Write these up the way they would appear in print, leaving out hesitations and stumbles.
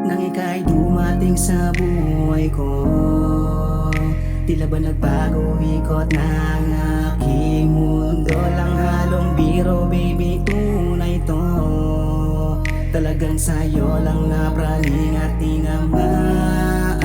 Nang ika'y dumating sa buhay ko, tila ba nagbago ikot ng aking mundo? Lang halong biro, baby, tunay to. Talagang sa'yo lang napraning at tinamaan.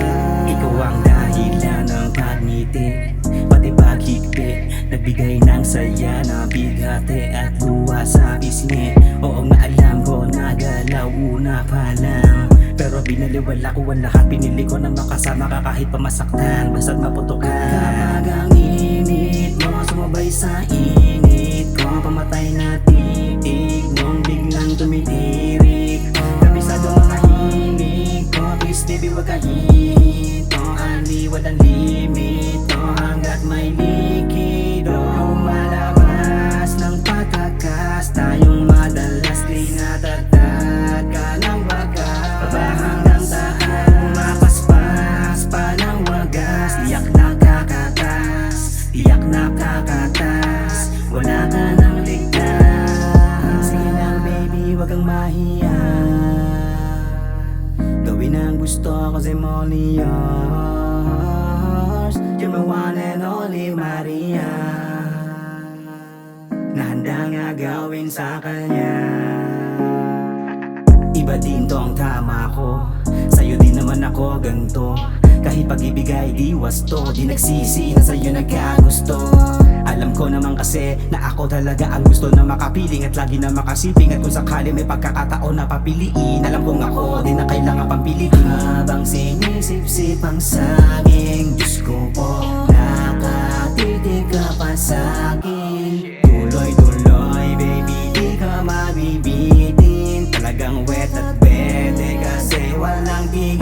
Ikaw ang dahilan ng pagngiti, pati paghigpit, nagbigay ng saya na bigate at luha sa pisngi. Oo nga, alam ko nagalaw una pa lang, pero binaliwala ko ang lahat. Pinili ko na makasama ka kahit pa masaktan, basta't maputok ka. Kapag ang init mo sumabay sa init ko, pamatay na titig mong biglang tumitirik. Kabisado mga himig ko, please baby wag ka hito. Ali walang limit to, hanggat may likido. Malabas ng patakas, tayong madalas di natatag ka ng wagas. Baba hanggang taas, umapaspas pa ng wagas. Tiyak nakakatas, tiyak nakakatas, wala ka nang ligtas. Sige lang baby, wag kang mahiya, gawin ang gusto ko, I'm only yours. You're my one and only Maria, na handa nga gawin sa kanya. Iba din to ang tama ko, sa'yo din naman ako ganto. Kahit pag-ibig ay di wasto, di nagsisi na sa'yo nagkagusto. Alam ko naman kasi na ako talaga ang gusto na makapiling at lagi na makasiping. At kung sakali may pagkakataon na papiliin, alam kong ako din na kailangan pampilitin. Habang sinisip-sip ang saging, Diyos ko po, nakatitig ka pa sa'kin. Tuloy-tuloy baby, di ka mabibitin. Talagang wet at bete kasi walang tigil.